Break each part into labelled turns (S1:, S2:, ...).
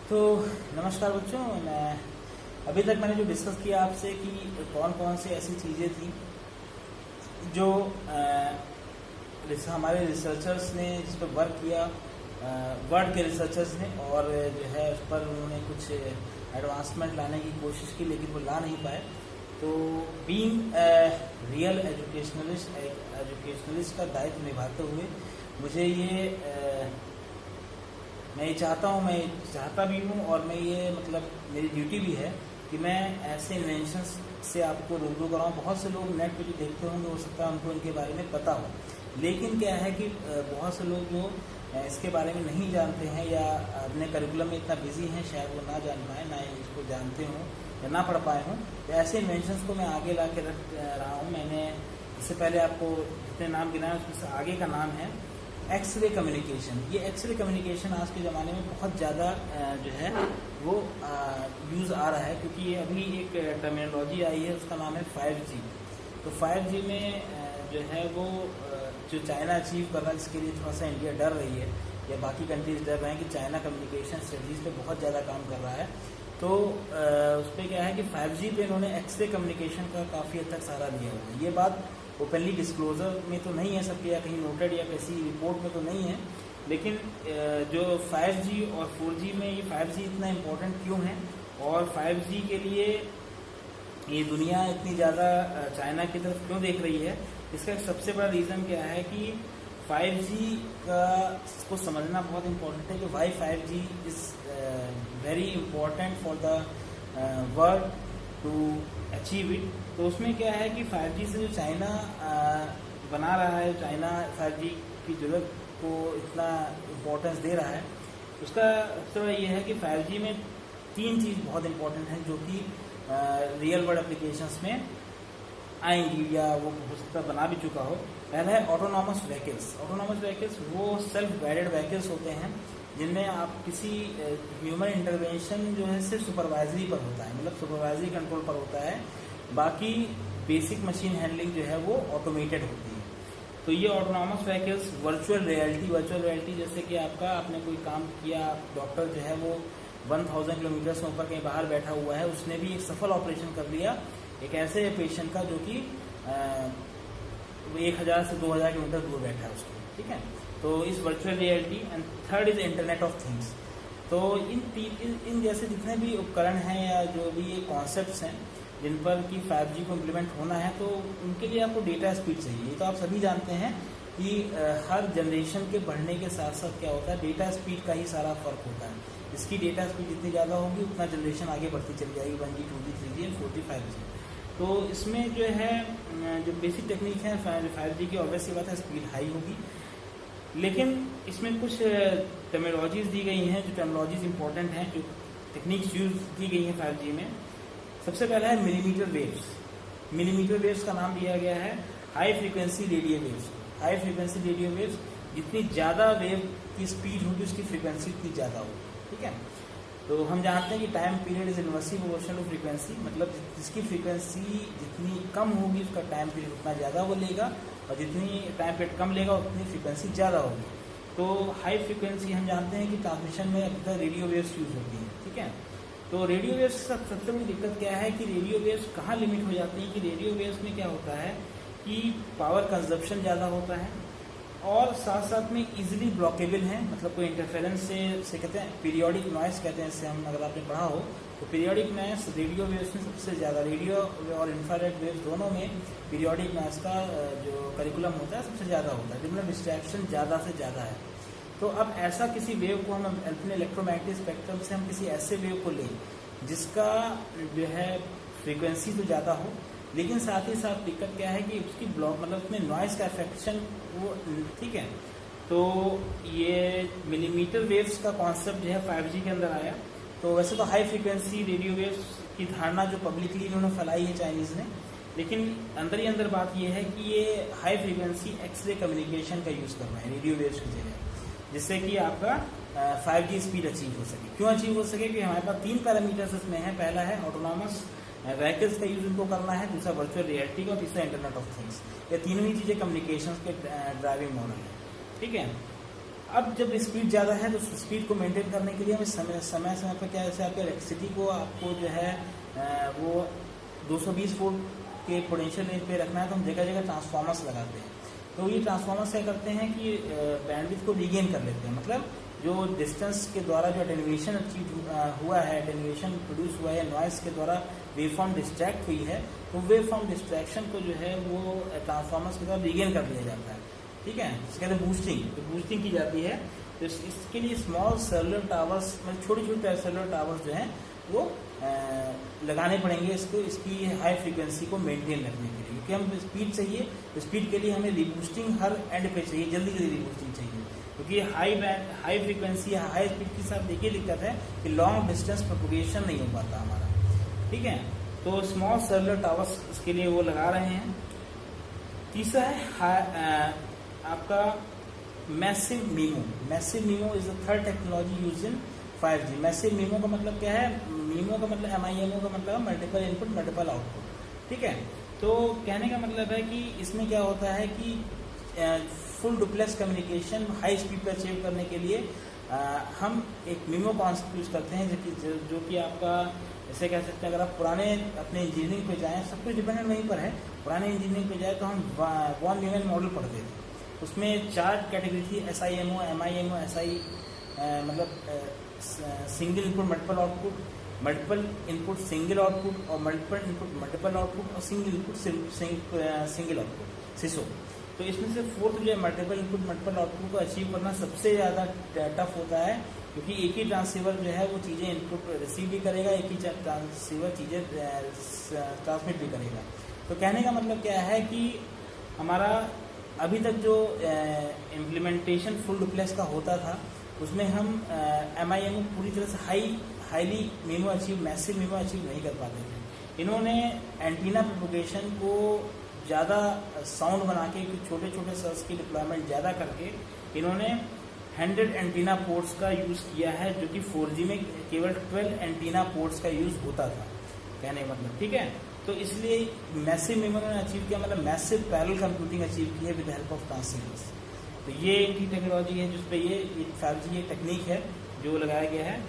S1: तो नमस्कार बच्चों, मैं अभी तक मैंने जो डिस्कस किया आपसे कि कौन कौन सी ऐसी चीज़ें थी जो हमारे रिसर्चर्स ने जिस पर वर्क किया, वर्ल्ड के रिसर्चर्स ने, और जो है उस पर उन्होंने कुछ एडवांसमेंट लाने की कोशिश की लेकिन वो ला नहीं पाए। तो बीइंग रियल एजुकेशनलिस्ट का दायित्व निभाते हुए मुझे ये मैं चाहता भी हूँ और मैं ये मतलब मेरी ड्यूटी भी है कि मैं ऐसे इन्वेंशंस से आपको रूबरू कराऊँ। बहुत से लोग नेट पे जो देखते होंगे हो सकता है उनको इनके बारे में पता हो, लेकिन क्या है कि बहुत से लोग जो इसके बारे में नहीं जानते हैं या अपने करिकुलम में इतना बिजी हैं, शायद वो ना जान पाए, ना इसको जानते हों या ना पढ़ पाए हों। तो ऐसे इन्वेंशंस को मैं आगे ला के रख रहा हूँ। मैंने इससे पहले आपको जितने नाम गिनाए उसमें से आगे का नाम है एक्सरे कम्युनिकेशन। ये एक्सरे कम्युनिकेशन आज के ज़माने में बहुत ज़्यादा जो है वो यूज़ आ रहा है, क्योंकि ये अभी एक टर्मिनोलॉजी आई है, उसका नाम है 5G। तो 5G में जो है वो जो चाइना अचीव कर रहा है, इसके लिए थोड़ा सा इंडिया डर रही है या बाकी कंट्रीज डर रहे हैं कि चाइना कम्युनिकेशन स्टडीज़ पे बहुत ज़्यादा काम कर रहा है। तो उस पर क्या है कि 5G पे इन्होंने एक्सरे कम्युनिकेशन का काफ़ी हद तक सहारा दिया हुआ है। ये बात ओपनली डिस्क्लोजर में तो नहीं है सबके, या कहीं नोटेड या किसी रिपोर्ट में तो नहीं है, लेकिन जो 5G और 4G में ये 5G इतना इम्पोर्टेंट क्यों है और 5G के लिए ये दुनिया इतनी ज़्यादा चाइना की तरफ क्यों देख रही है, इसका सबसे बड़ा रीज़न क्या है कि 5G को समझना बहुत इम्पोर्टेंट है कि why 5G is very important for the world to achieve it. तो उसमें क्या है कि 5G से जो चाइना बना रहा है, चाइना 5G की ज़रूरत को इतना इम्पोर्टेंस दे रहा है, उसका सबसे बड़ा ये है कि 5G में 3 चीज़ बहुत इम्पोर्टेंट हैं जो कि रियल वर्ल्ड एप्लीकेशंस में आएंगी या वो हो सकता है बना भी चुका हो। पहला है ऑटोनॉमस व्हीकल्स। ऑटोनॉमस व्हीकल्स वो सेल्फ गाइडेड व्हीकल्स होते हैं जिनमें आप किसी ह्यूमन इंटरवेंशन जो है सिर्फ सुपरवाइजरी पर होता है, मतलब सुपरवाइजरी कंट्रोल पर होता है, बाकी बेसिक मशीन हैंडलिंग जो है वो ऑटोमेटेड होती है। तो ये ऑटोनॉमस व्हीकल्स वर्चुअल रियलिटी जैसे कि आपने कोई काम किया, डॉक्टर जो है वो 1000 किलोमीटर से ऊपर कहीं बाहर बैठा हुआ है, उसने भी एक सफल ऑपरेशन कर लिया एक ऐसे पेशेंट का जो कि 1000 से 2000 किलोमीटर दूर बैठा है उसको, ठीक है। तो इस virtual reality and third is internet of things. तो इन जैसे जितने भी उपकरण हैं या जो भी ये कॉन्सेप्ट्स हैं जिन पर कि 5G को इम्प्लीमेंट होना है, तो उनके लिए आपको डेटा स्पीड चाहिए। ये तो आप सभी जानते हैं कि हर जनरेशन के बढ़ने के साथ साथ क्या होता है, डेटा स्पीड का ही सारा फर्क होता है। इसकी डेटा स्पीड जितनी ज़्यादा होगी उतना जनरेशन आगे बढ़ती चली जाएगी, 1G 2G 3G and 4G 5G। तो इसमें जो है जो बेसिक टेक्निक है 5G की, ऑब्वियस सी बात है स्पीड हाई होगी, लेकिन इसमें कुछ टर्मिनोलॉजीज दी गई हैं, जो टर्मिनोलॉजीज इंपॉर्टेंट हैं, जो टेक्निक्स यूज की गई हैं 5G में। सबसे पहला है मिलीमीटर वेव्स। मिलीमीटर वेव्स का नाम दिया गया है high frequency radio waves. High frequency radio waves, जितनी ज़्यादा वेव की स्पीड होगी उसकी फ्रीक्वेंसी उतनी ज़्यादा होगी, ठीक है। तो हम जानते हैं कि time period is inversely proportional to frequency, मतलब जिसकी फ्रीक्वेंसी जितनी कम होगी उसका टाइम पीरियड उतना ज़्यादा वो लेगा, और जितनी टाइम पीरियड कम लेगा उतनी फ्रीक्वेंसी ज़्यादा होगी। तो हाई फ्रीक्वेंसी हम जानते हैं कि ट्रांसमिशन में अब तक रेडियो वेव्स यूज होती हैं, ठीक है। तो रेडियो वेव्स का सबसे बड़ी दिक्कत क्या है कि रेडियो वेव्स कहाँ लिमिट हो जाती हैं कि रेडियो वेव्स में क्या होता है कि पावर कंजप्शन ज़्यादा होता है और साथ साथ में इजीली ब्लॉकेबल है, मतलब कोई इंटरफेरेंस से कहते हैं पीरियोडिक नॉइस कहते हैं इससे, हम अगर आपने पढ़ा हो तो पीरियोडिक नॉइस रेडियो वेव्स में सबसे ज़्यादा, रेडियो और इंफ्रारेड वेव्स दोनों में पीरियोडिक नॉइस का जो करिकुलम होता है सबसे ज़्यादा होता है, जिनमें डिस्ट्रैक्शन ज़्यादा से ज़्यादा है। तो अब ऐसा किसी वेव को हम अपने इलेक्ट्रोमैग्नेटिक स्पेक्ट्रम से हम किसी ऐसे वेव को लें जिसका जो है फ्रीक्वेंसी तो ज़्यादा हो, लेकिन साथ ही साथ दिक्कत क्या है कि उसकी ब्लॉक मतलब उसमें नॉइस का अफेक्शन वो, ठीक है। तो ये मिलीमीटर वेव्स का कॉन्सेप्ट जो है 5G के अंदर आया। तो वैसे तो हाई फ्रीक्वेंसी रेडियो वेव्स की धारणा जो पब्लिकली इन्होंने फैलाई है चाइनीज़ ने, लेकिन अंदर ही अंदर बात ये है कि ये हाई फ्रीक्वेंसी एक्सरे कम्युनिकेशन का यूज़ कर रहे हैं रेडियो वेव्स की जगह, जिससे कि आपका 5G स्पीड अचीव हो सके। क्यों अचीव हो सके कि हमारे पास 3 पैरामीटर्स इसमें हैं। पहला है ऑटोनॉमस व्हीकल्स का यूज उनको करना है, दूसरा वर्चुअल रियलिटी का, और तीसरा इंटरनेट ऑफ थिंग्स। ये तीनों ही चीज़ें कम्युनिकेशंस के ड्राइविंग मॉडल है, ठीक है। अब जब स्पीड ज़्यादा है तो स्पीड को मेंटेन करने के लिए हमें समय पर क्या, जैसे आपके इलेक्ट्रिसिटी को आपको जो है वो 220 वोल्ट के पोटेंशियल रेंज पे रखना है, तो हम जगह जगह ट्रांसफार्मर्स लगाते हैं। तो ये ट्रांसफार्मर्स क्या करते हैं कि बैंडविड्थ को रीगेन कर लेते हैं, मतलब जो डिस्टेंस के द्वारा जो अटेन्यूएशन अचीव हुआ है, अटेन्यूएशन प्रोड्यूस हुआ है नॉइस के द्वारा वेवफॉर्म डिस्ट्रैक्ट हुई है, तो वेवफॉर्म डिस्ट्रैक्शन को जो है वो ट्रांसफार्मर्स के द्वारा रीगेन कर लिया जाता है। ठीक है, इसके कहते हैं बूस्टिंग, तो बूस्टिंग की जाती है। तो इसके लिए स्मॉल सेलुलर टावर्स, मतलब छोटे छोटे सेलुलर टावर्स जो हैं वो लगाने पड़ेंगे इसको, इसकी हाई फ्रीक्वेंसी को मेंटेन रखने के लिए, क्योंकि हम स्पीड चाहिए, तो स्पीड के लिए हमें रीबूस्टिंग हर एंड पे चाहिए, जल्दी जल्दी रीबूस्टिंग चाहिए, क्योंकि हाई फ्रीक्वेंसी या हाई स्पीड के साथ देखिए दिक्कत है कि लॉन्ग डिस्टेंस प्रोपोगेशन नहीं हो पाता हमारा। ठीक है, तो स्मॉल सेलुलर टावर्स इसके लिए वो लगा रहे हैं। तीसरा है आपका massive memo. Massive memo is the third technology use in 5G। Massive memo का मतलब क्या है? मीमो का मतलब MIMO का मतलब मल्टीपल इनपुट मल्टीपल आउटपुट। ठीक है, तो कहने का मतलब है कि इसमें क्या होता है कि full duplex communication high speed पर अचीव करने के लिए हम एक मीमो कॉन्सेप्ट यूज करते हैं, जो कि आपका जैसे कह सकते हैं, अगर आप पुराने अपने इंजीनियरिंग पे जाएं, सब कुछ डिपेंडेंट वहीं पर है, पुराने इंजीनियरिंग पे जाए तो हम वॉन न्यूमैन मॉडल पढ़ते थे। उसमें 4 कैटेगरी थी, SIMO, MIMO, SI मतलब single input multiple output, multiple input single output, और मल्टीपल इनपुट मल्टीपल आउटपुट, और सिंगल इनपुट सिंगल आउटपुट, सिसो। तो इसमें से फोर्थ जो है मल्टीपल इनपुट मल्टीपल आउटपुट को अचीव करना सबसे ज़्यादा टफ होता है, क्योंकि एक ही ट्रांसीवर जो है वो चीज़ें इनपुट रिसीव भी करेगा, एक ही ट्रांसीवर चीज़ें ट्रांसमिट भी करेगा। तो कहने का मतलब क्या है कि हमारा अभी तक जो इम्प्लीमेंटेशन फुल डुप्लेक्स का होता था, उसमें हम MIMO पूरी तरह से highly memo achieve, massive memo achieve नहीं कर पाते थे। इन्होंने एंटीना प्रोपोगेशन को ज़्यादा साउंड बना के, छोटे छोटे सेल्स की डिप्लॉयमेंट ज़्यादा करके इन्होंने 100 एंटीना पोर्ट्स का यूज़ किया है, जो कि 4G में केवल 12 एंटीना पोर्ट्स का यूज़ होता था, कहने का मतलब। ठीक है, तो इसलिए मैसिव मीमो ने अचीव किया, मतलब मैसिव पैरेलल कंप्यूटिंग अचीव की है विद हेल्प ऑफ ट्रांसीवर्स। तो ये इनकी टेक्नोलॉजी है, जिस पे ये 5G ये टेक्निक है जो लगाया गया है।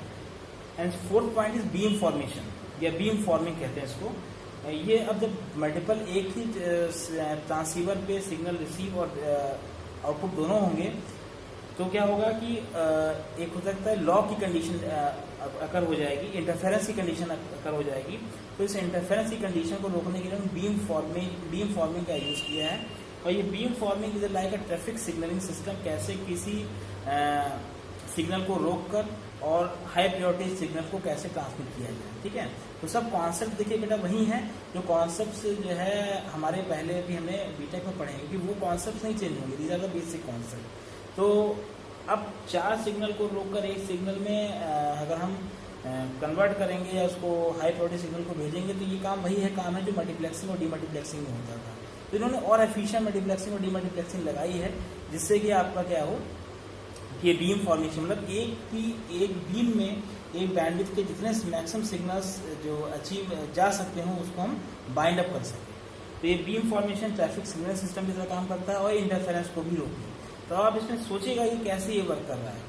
S1: And fourth point is beam formation या बीम फॉर्मिंग कहते हैं इसको। ये अब जब मल्टीपल एक ही ट्रांसीवर पे सिग्नल रिसीव और आउटपुट दोनों होंगे, तो क्या होगा कि एक हो सकता है लॉ की कंडीशन अकर हो जाएगी, इंटरफेरेंस की कंडीशन अकर हो जाएगी। तो इस इंटरफेरेंस की कंडीशन को रोकने के लिए बीम फॉर्मिंग का यूज़ किया है। और ये beam forming is like a traffic signalling system, कैसे किसी सिग्नल को रोककर और हाई प्रायोरिटी सिग्नल को कैसे ट्रांसमिट किया जाए। ठीक है, तो सब कॉन्सेप्ट देखिए बेटा वही है जो कॉन्सेप्ट जो है हमारे पहले भी हमने बीटेक में पढ़े हैं, क्योंकि वो कॉन्सेप्ट नहीं चेंज होंगे, these are the basic concept. तो अब 4 सिग्नल को रोककर एक सिग्नल में अगर हम कन्वर्ट करेंगे या उसको हाई प्रायोरिटी सिग्नल को भेजेंगे, तो ये काम वही है काम है जो मल्टीप्लेक्सिंग और डीमल्टीप्लेक्सिंग में होता था। तो इन्होंने और एफिशिएंट मल्टीप्लेक्सिंग और डीमल्टीप्लेक्सिंग लगाई है, जिससे कि आपका क्या हो कि बीम फॉर्मेशन, मतलब एक बीम में एक बैंडविड्थ के जितने मैक्सिमम सिग्नल्स जो अचीव जा सकते हो उसको हम बाइंड अप कर सकें। तो ये beam formation traffic signal system की तरह काम करता है और इंटरफेरेंस को भी रोकती है। तो आप इसमें सोचेगा ये कैसे ये वर्क कर रहा है।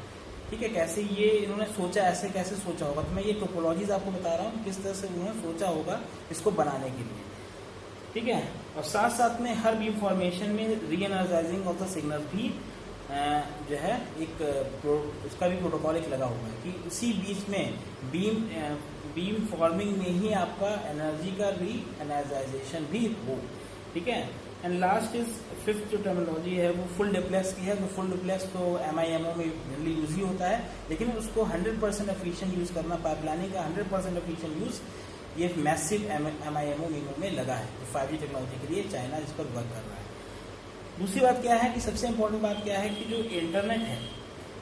S1: ठीक है, कैसे ये इन्होंने सोचा, ऐसे कैसे सोचा होगा। तो मैं ये टोपोलॉजीज आपको बता रहा हूँ किस तरह से उन्होंने सोचा होगा इसको बनाने के लिए। ठीक है, और साथ साथ में हर बीम फॉर्मेशन में री एनर्जाइजिंग ऑफ द सिग्नल भी जो है एक उसका भी प्रोटोकॉल एक लगा हुआ है कि उसी बीच में बीम फॉर्मिंग में ही आपका एनर्जी का री एनर्जाइजेशन भी हो। ठीक है, एंड लास्ट इज फिफ्थ जो टर्मिनोलॉजी है वो फुल डुप्लेक्स की है। तो फुल डुप्लेक्स तो MIMO में जनरली यूज ही होता है, लेकिन उसको 100% एफिशिएंट यूज करना, पाइपलाइनिंग का 100% एफिशिएंट यूज ये मैसिव MIMO में लगा है। तो 5G टेक्नोलॉजी के लिए चाइना इस पर वर्क कर रहा है। दूसरी बात क्या है कि सबसे इम्पोर्टेंट बात क्या है कि जो इंटरनेट है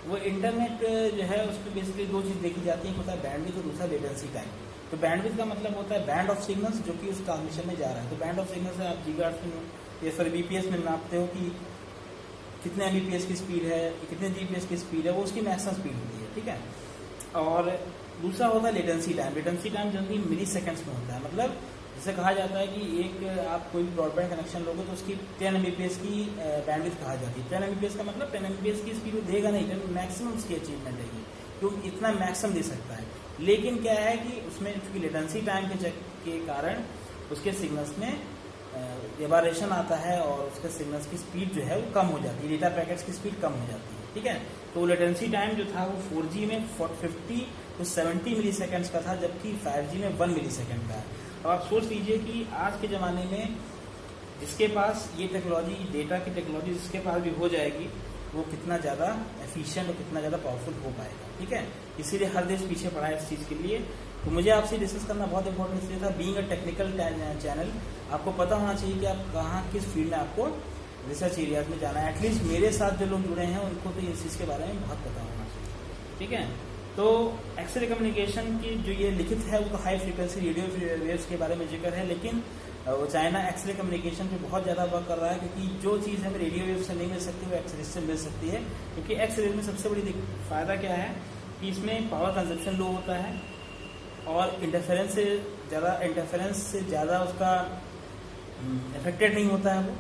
S1: वो इंटरनेट जो है उस पर बेसिकली 2 चीज़ देखी जाती है, एक होता है बैंडविड्थ और दूसरा लेटेंसी टाइम। तो बैंडविड्थ का मतलब होता है बैंड ऑफ सिग्नल्स जो कि उस ट्रांसमिशन में जा रहा है। तो बैंड ऑफ सिग्नल्स है आप गीगाहर्ट्ज़ में या सर BPS में नापते हो कि कितने MBPS की स्पीड है, कितने GPS की स्पीड है, वो उसकी मैक्सिमम स्पीड होती है। ठीक है, और दूसरा होता है latency time. Latency time generally milliseconds में होता है, मतलब जैसे कहा जाता है कि एक आप कोई ब्रॉडबैंड कनेक्शन लोगे तो उसकी 10 Mbps की बैंडविड्थ कहा जाती है। 10 Mbps का मतलब 10 Mbps की स्पीड देगा नहीं, मैक्सिमम उसकी अचीवमेंट है, तो इतना मैक्सिमम दे सकता है। लेकिन क्या है कि उसमें चूंकि लेटेंसी टाइम के कारण उसके सिग्नल्स में एबारेशन आता है और उसके सिग्नल्स की स्पीड जो है वो कम हो जाती है, डेटा पैकेट्स की स्पीड कम हो जाती है, ठीक है। तो लेटेंसी टाइम जो था वो 4G में 50 to 70 मिली सेकेंड्स का था, जबकि 5G में 1 मिली सेकेंड का है। अब आप सोच लीजिए कि आज के ज़माने में जिसके पास ये टेक्नोलॉजी, डेटा की टेक्नोलॉजी जिसके पास भी हो जाएगी, वो कितना ज़्यादा एफिशिएंट और कितना ज़्यादा पावरफुल हो पाएगा, ठीक है। इसीलिए हर देश पीछे पड़ा है इस चीज़ के लिए। तो मुझे आपसे डिस्कस करना बहुत इंपॉर्टेंट इसलिए था, बीइंग अ टेक्निकल चैनल आपको पता होना चाहिए कि आप कहाँ किस फील्ड में आपको रिसर्च एरियाज में जाना है। एटलीस्ट मेरे साथ जो लोग जुड़े हैं उनको तो इस चीज़ के बारे में बहुत पता होना चाहिए, ठीक है। तो एक्सरे कम्युनिकेशन की जो ये लिखित है वो तो हाई फ्रीक्वेंसी रेडियो वेव्स के बारे में जिक्र है, लेकिन वो चाइना एक्सरे कम्युनिकेशन पे बहुत ज़्यादा वर्क कर रहा है, क्योंकि जो चीज़ हमें रेडियो वेव से नहीं मिल सकती वो एक्सरे से मिल सकती है। क्योंकि एक्सरे में सबसे बड़ी फ़ायदा क्या है कि इसमें पावर कंजप्शन लो होता है और इंटरफेरेंस से ज़्यादा उसका इफेक्टेड नहीं होता है वो,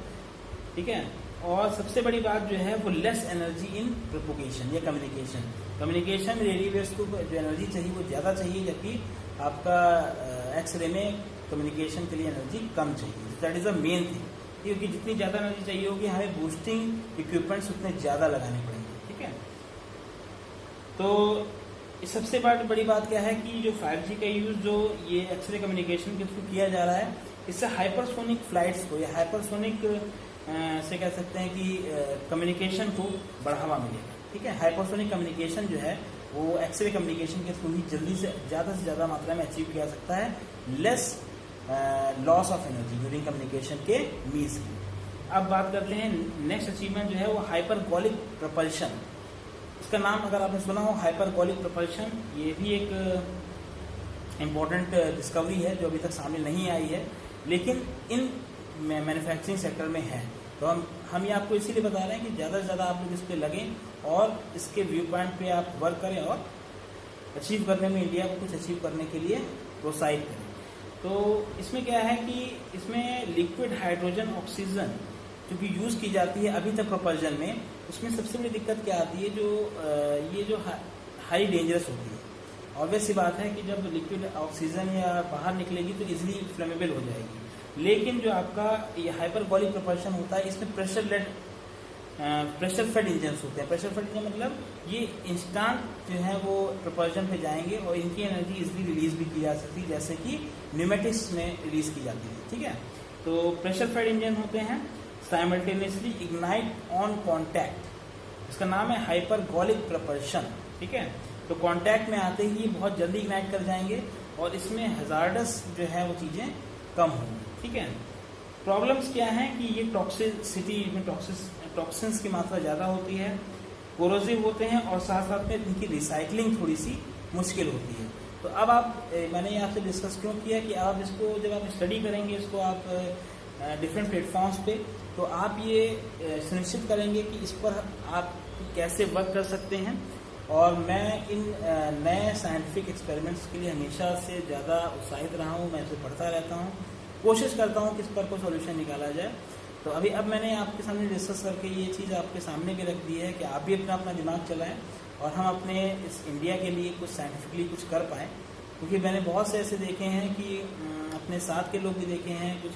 S1: ठीक है। और सबसे बड़ी बात जो है वो लेस एनर्जी इन प्रोपोगेशन या कम्युनिकेशन रेडियो वेव्स को जो एनर्जी चाहिए वो ज़्यादा चाहिए, जबकि आपका एक्सरे में कम्युनिकेशन के लिए एनर्जी कम चाहिए। That is the main thing, क्योंकि जितनी ज़्यादा एनर्जी चाहिए होगी हमें बूस्टिंग इक्विपमेंट्स उतने ज़्यादा लगाने पड़ेंगे, ठीक है। तो इस सबसे बड़ी बात क्या है कि जो 5G का यूज़ जो ये एक्सरे कम्युनिकेशन के थ्रू किया जा रहा है, इससे हाइपरसोनिक फ्लाइट्स को या हाइपरसोनिक से कह सकते हैं कि कम्युनिकेशन को बढ़ावा मिलेगा, ठीक है। हाइपरसोनिक कम्युनिकेशन जो है वो एक्सरे कम्युनिकेशन के थ्रू ही जल्दी से ज़्यादा मात्रा में अचीव किया सकता है, less loss of energy during communication के मीन्स की। अब बात करते हैं नेक्स्ट अचीवमेंट जो है वो हाइपरगोलिक प्रोपल्शन। इसका नाम अगर आपने सुना हो हाइपरगोलिक प्रोपल्शन, ये भी एक इम्पॉर्टेंट डिस्कवरी है जो अभी तक सामने नहीं आई है, लेकिन इन मैन्युफैक्चरिंग सेक्टर में है। तो हम ये आपको इसीलिए बता रहे हैं कि ज़्यादा से ज़्यादा आप लोग इस पर लगें और इसके व्यू पॉइंट पे आप वर्क करें और अचीव करने में, इंडिया को कुछ अचीव करने के लिए प्रोत्साहित करें। तो इसमें क्या है कि इसमें लिक्विड हाइड्रोजन ऑक्सीजन जो कि यूज़ की जाती है अभी तक प्रोपल्जन में, उसमें सबसे बड़ी दिक्कत क्या आती है, ये जो हाई डेंजरस होती है। ऑब्वियस सी बात है कि जब लिक्विड ऑक्सीजन या बाहर निकलेगी तो इजीली फ्लेमेबल हो जाएगी, लेकिन जो आपका ये हाइपरगोलिक प्रोपल्शन होता है इसमें प्रेशर फेड इंजन होते हैं। प्रेशर फेड इंजन मतलब ये इंस्टेंट जो है वो प्रोपल्शन पे जाएंगे और इनकी एनर्जी इजीली रिलीज भी की जा सकती है, जैसे कि न्यूमेटिक्स में रिलीज की जाती है, ठीक है। तो प्रेशर फेड इंजन होते हैं, साइमल्टेनियसली इग्नाइट ऑन कॉन्टैक्ट, इसका नाम है हाइपरगोलिक प्रोपल्शन, ठीक है। तो कॉन्टैक्ट में आते ही ये बहुत जल्दी इग्नाइट कर जाएंगे और इसमें हजार्डस जो है वो चीज़ें कम होंगी, ठीक है। प्रॉब्लम्स क्या हैं कि ये टॉक्सिसिटी में टॉक्सिन्स की मात्रा ज़्यादा होती है, कोरोसिव होते हैं और साथ साथ में इनकी रिसाइकलिंग थोड़ी सी मुश्किल होती है। तो अब मैंने ये आपसे डिस्कस क्यों किया कि आप इसको जब आप स्टडी करेंगे इसको आप डिफरेंट प्लेटफॉर्म्स पे, तो आप ये सुनिश्चित करेंगे कि इस पर आप कैसे वर्क कर सकते हैं। और मैं इन नए साइंटिफिक एक्सपेरिमेंट्स के लिए हमेशा से ज़्यादा उत्साहित रहा हूँ, मैं इसे पढ़ता रहता हूँ, कोशिश करता हूँ कि इस पर कोई सोल्यूशन निकाला जाए। तो अब मैंने आपके सामने डिस्कस करके ये चीज़ आपके सामने भी रख दी है कि आप भी अपना दिमाग चलाएं और हम अपने इस इंडिया के लिए कुछ साइंटिफिकली कुछ कर पाएँ। क्योंकि मैंने बहुत से ऐसे देखे हैं कि अपने साथ के लोग भी देखे हैं, कुछ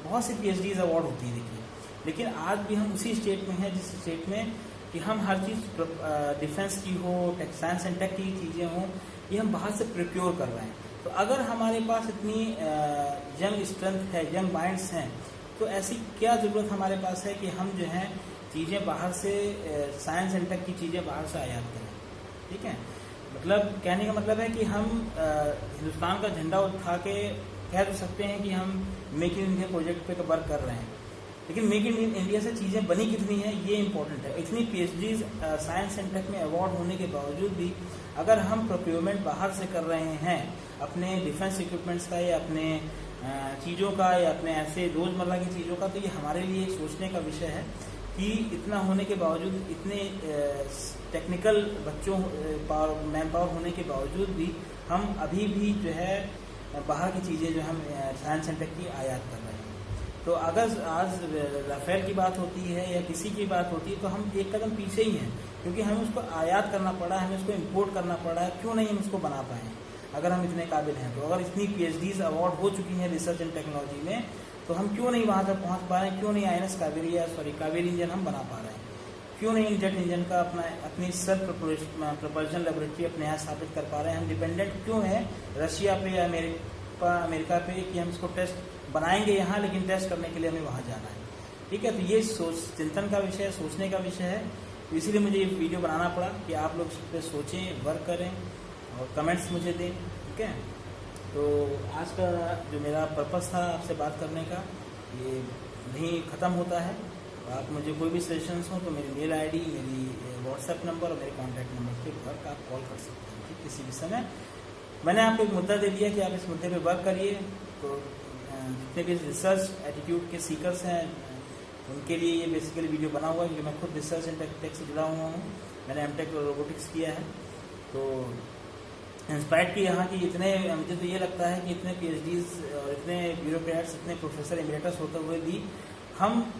S1: बहुत सी PhDs अवार्ड होती है देखिए, लेकिन आज भी हम उसी स्टेट में हैं जिस स्टेट में कि हम हर चीज़ डिफेंस की हो, साइंस एंड टेक की चीज़ें हों, ये हम बाहर से प्रिक्योर कर रहे हैं। तो अगर हमारे पास इतनी यंग स्ट्रेंथ है, यंग माइंड्स हैं, तो ऐसी क्या ज़रूरत हमारे पास है कि हम जो है चीज़ें बाहर से साइंस एंड टेक की चीज़ें बाहर से आयात करें, ठीक है। मतलब कहने का मतलब है कि हम हिंदुस्तान का झंडा उठा के कह तो सकते हैं कि हम मेक इन इंडिया प्रोजेक्ट पे वर्क कर रहे हैं, लेकिन मेक इन इंडिया से चीज़ें बनी कितनी हैं ये इंपॉर्टेंट है। इतनी PhDs साइंस एंड टेक में अवार्ड होने के बावजूद भी अगर हम प्रोक्योरमेंट बाहर से कर रहे हैं अपने डिफेंस इक्विपमेंट्स का या अपने चीज़ों का या अपने ऐसे रोज़मर्रा की चीज़ों का, तो ये हमारे लिए एक सोचने का विषय है कि इतना होने के बावजूद, इतने टेक्निकल मैन पावर होने के बावजूद भी हम अभी भी जो है बाहर की चीज़ें जो हम साइंस सेंटर की आयात कर रहे हैं। तो अगर आज राफेल की बात होती है या किसी की बात होती है तो हम एक कदम पीछे ही हैं, क्योंकि हमें उसको आयात करना पड़ा, हमें उसको इंपोर्ट करना पड़ा है। क्यों नहीं हम उसको बना पाए अगर हम इतने काबिल हैं तो? अगर इतनी PhDs अवार्ड हो चुकी हैं रिसर्च एंड टेक्नोलॉजी में, तो हम क्यों नहीं वहाँ तक पहुँच पा रहे हैं? क्यों नहीं INS कावेरी इंजन हम बना पा रहे हैं? क्यों नहीं जेट इंजन का अपनी सेल्फ प्रपल्शन लेबोरेटरी अपने यहाँ स्थापित कर पा रहे हैं? हम डिपेंडेंट क्यों है रशिया पे या अमेरिका पे कि हम इसको टेस्ट बनाएंगे यहाँ, लेकिन टेस्ट करने के लिए हमें वहाँ जाना है। ठीक है, तो ये चिंतन का विषय है, सोचने का विषय है। तो इसीलिए मुझे ये वीडियो बनाना पड़ा कि आप लोग इस पर सोचें, वर्क करें और कमेंट्स मुझे दें। ठीक है, तो आज का जो मेरा पर्पस था आपसे बात करने का, ये नहीं ख़त्म होता है। आप मुझे कोई भी सजेशंस हो तो मेरी मेल ID, मेरी WhatsApp नंबर और मेरे कॉन्टैक्ट नंबर के पर आप कॉल कर सकते हैं। ठीक, किसी भी समय मैंने आपको एक मुद्दा दे दिया कि आप इस मुद्दे पे वर्क करिए। तो जितने भी रिसर्च एटीट्यूड के सीकर्स हैं उनके लिए ये बेसिकली वीडियो बना हुआ है, क्योंकि मैं खुद रिसर्च एंड टेक से जुड़ा हुआ हूँ। मैंने MTech रोबोटिक्स किया है। तो इंस्पायर्ड की यहाँ की इतने, मुझे तो ये लगता है कि इतने PhDs और इतने ब्यूरोक्रेट्स, इतने प्रोफेसर एमिरेटस होते हुए भी हम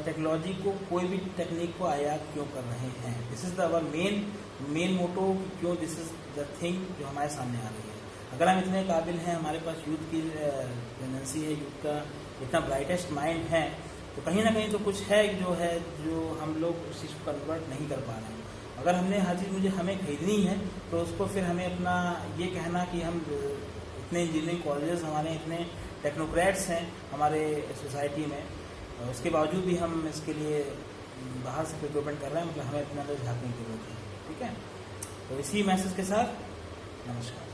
S1: टेक्नोलॉजी को, कोई भी टेक्निक को आयात क्यों कर रहे हैं? This is the our main motto, क्यों दिस इज द थिंग जो हमारे सामने आ रही है। अगर हम इतने काबिल हैं, हमारे पास यूथ की टेंडेंसी है, यूथ का इतना ब्राइटेस्ट माइंड है, तो कहीं ना कहीं तो कुछ है जो हम लोग उस चीज़ को कन्वर्ट नहीं कर पा रहे हैं। अगर हमने हर चीज़ हमें खरीदनी है तो उसको फिर हमें अपना ये कहना कि हम इतने इंजीनियरिंग कॉलेजेस हमारे, इतने टेक्नोक्रेट्स हैं हमारे सोसाइटी में, उसके बावजूद भी हम इसके लिए बाहर से प्रिक्योरमेंट कर रहे हैं, मतलब हमें अपने अंदर झांकने की जरूरत है। ठीक है, तो इसी मैसेज के साथ नमस्कार।